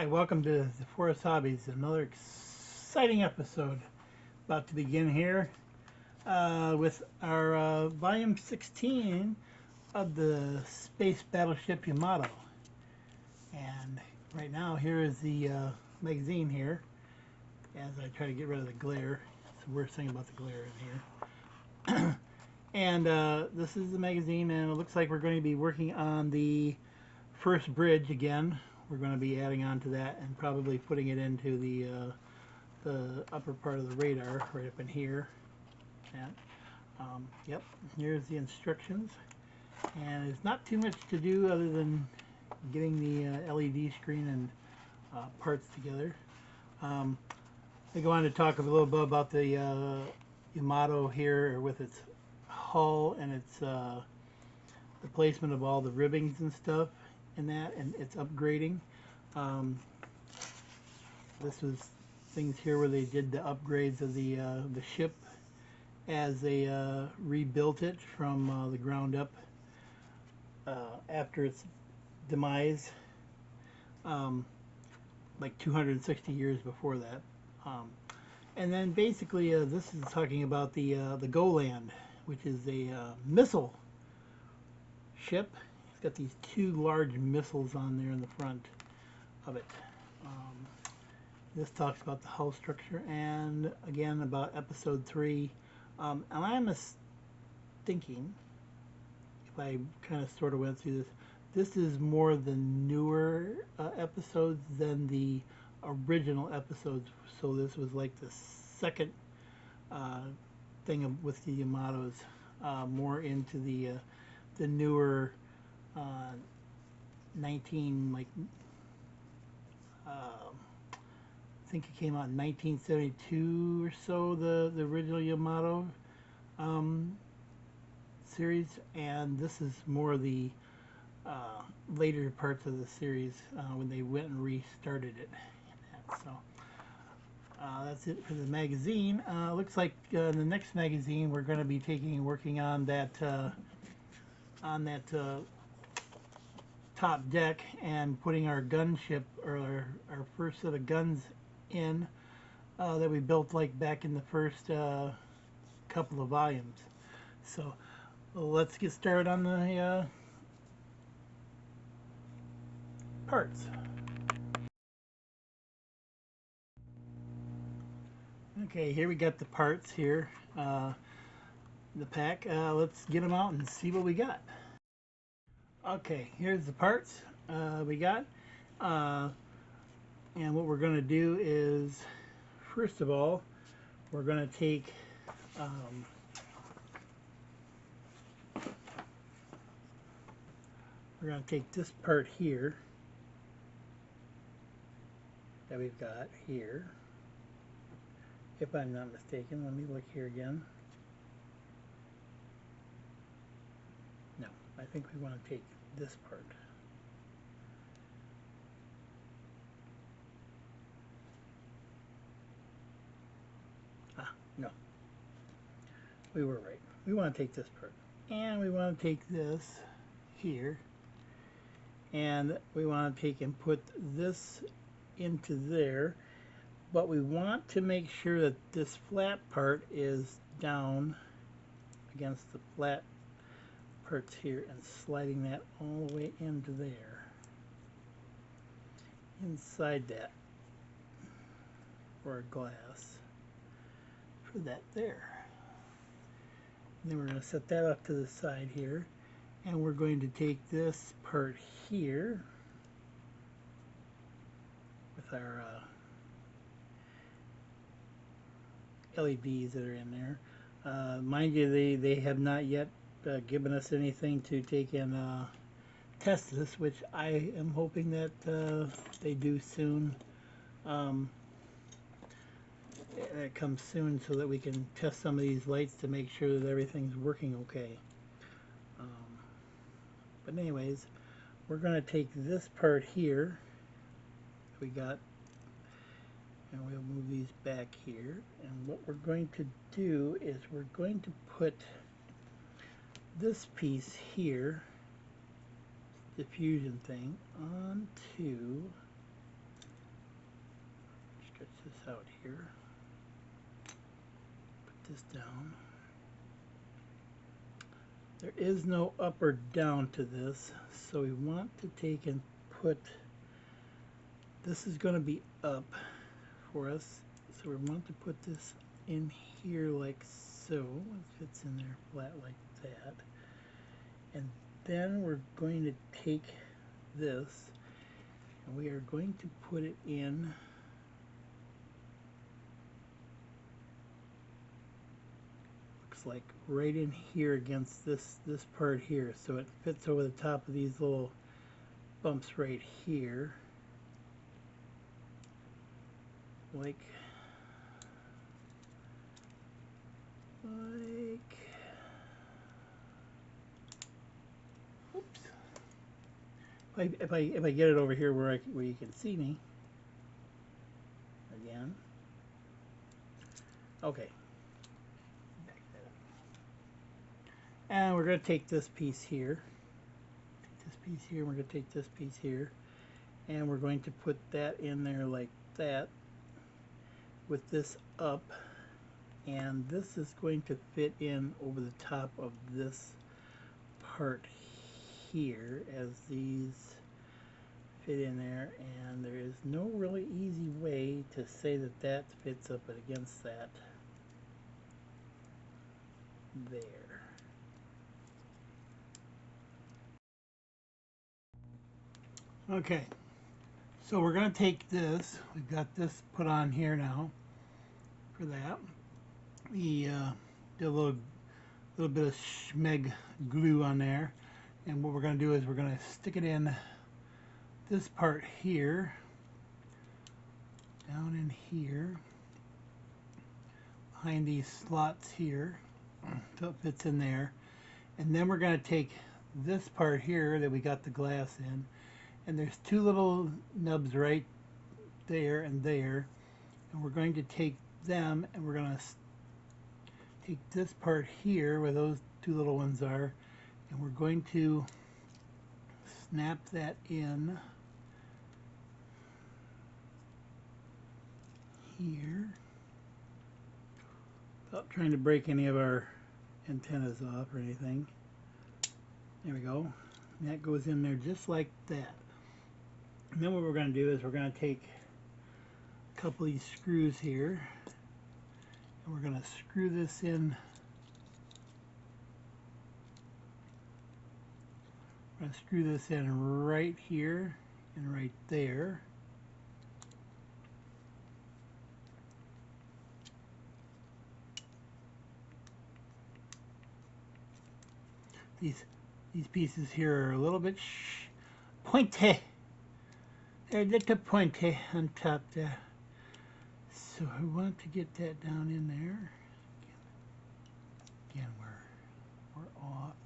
Hi, welcome to the Forest Hobbies. Another exciting episode about to begin here with our volume 16 of the Space Battleship Yamato. And right now, here is the magazine here as I try to get rid of the glare. It's the worst thing about the glare in here. And this is the magazine, and it looks like we're going to be working on the first bridge again. We're going to be adding on to that and probably putting it into the upper part of the radar right up in here. Yep, here's the instructions, and it's not too much to do other than getting the LED screen and parts together. I go on to talk a little bit about the Yamato here with its hull and its the placement of all the ribbings and stuff in that, and its upgrading. This was things here where they did the upgrades of the ship as they rebuilt it from the ground up after its demise, like 260 years before that. And then basically this is talking about the Goland, which is a missile ship. It's got these two large missiles on there in the front of it. This talks about the hull structure and again about episode 3. And I'm thinking, if I kind of sort of went through this is more the newer episodes than the original episodes. So this was like the second thing with the Yamatos, more into the newer 19 like I think it came out in 1972 or so, the original Yamato series, and this is more the later parts of the series when they went and restarted it. So that's it for the magazine. Looks like in the next magazine we're going to be working on that top deck and putting our gunship, or our first set of guns in that we built like back in the first couple of volumes. So let's get started on the parts. Okay, here we got the parts here, the pack. Let's get them out and see what we got. Okay, here's the parts we got, and what we're going to do is, first of all, we're going to take this part here that we've got here, if I'm not mistaken. Let me look here again. No, I think we want to take this part. No, we were right. We want to take this part, and we want to take this here, and we want to take and put this into there, but we want to make sure that this flat part is down against the flat parts here and sliding that all the way into there, inside that, for a glass, for that there. And then we're going to set that up to the side here, and we're going to take this part here with our LEDs that are in there. Mind you, they have not yet given us anything to take and test this, which I am hoping that they do soon. It comes soon so that we can test some of these lights to make sure that everything's working okay. But anyways, we're going to take this part here we got, and we'll move these back here, and what we're going to do is we're going to put this piece here, the fusion thing, onto out here. Put this down. There is no up or down to this, so we want to take and put, this is going to be up for us, so we want to put this in here like so. It fits in there flat like that. And then we're going to take this and we are going to put it in like right in here against this part here, so it fits over the top of these little bumps right here, like oops, if I get it over here where you can see me again. Okay. And we're going to take this piece here, we're going to take this piece here, and we're going to put that in there like that with this up, and this is going to fit in over the top of this part here as these fit in there, and there is no really easy way to say that that fits up against that there. Okay, so we're going to take this, we've got this put on here now for that. We did a little bit of schmeg glue on there, and what we're going to do is we're going to stick it in this part here, down in here, behind these slots here, so it fits in there. And then we're going to take this part here that we got the glass in, and there's two little nubs right there, and we're going to take them and we're going to take this part here where those two little ones are, and we're going to snap that in here without trying to break any of our antennas off or anything. There we go. And that goes in there just like that. And then what we're going to do is we're going to take a couple of these screws here, and we're going to screw this in. We're going to screw this in right here and right there. These pieces here are a little bit pointy. They're a little pointy on top there. So I want to get that down in there. Again, we're off.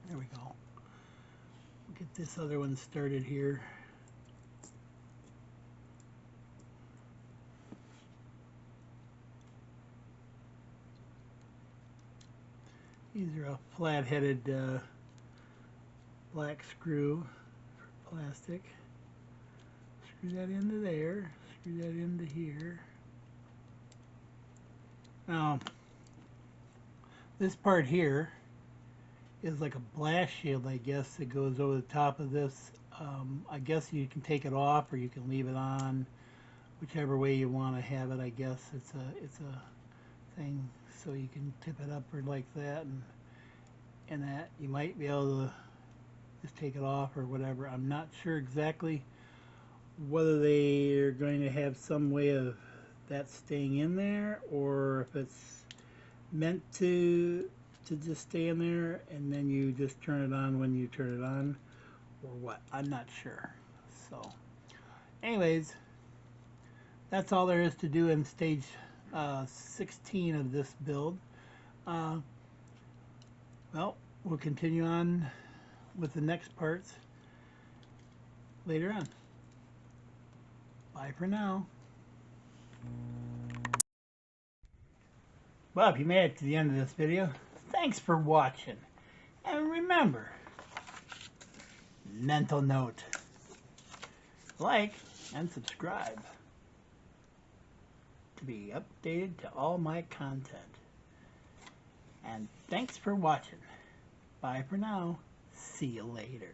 There we go. We'll get this other one started here. These are a flat-headed black screw for plastic. Screw that into there. Screw that into here. Now, this part here is like a blast shield, I guess, that goes over the top of this. I guess you can take it off or you can leave it on, whichever way you want to have it. I guess it's a thing, so you can tip it up or like that, and that you might be able to just take it off or whatever. I'm not sure exactly whether they are going to have some way of that staying in there, or if it's meant to just stay in there and then you just turn it on when you turn it on, or what. I'm not sure. So anyways, that's all there is to do in stage 16 of this build. Well, we'll continue on with the next parts later on. Bye for now. Well, if you made it to the end of this video, thanks for watching. And remember, mental note, like and subscribe. to be updated to all my content. And thanks for watching. Bye for now. See you later.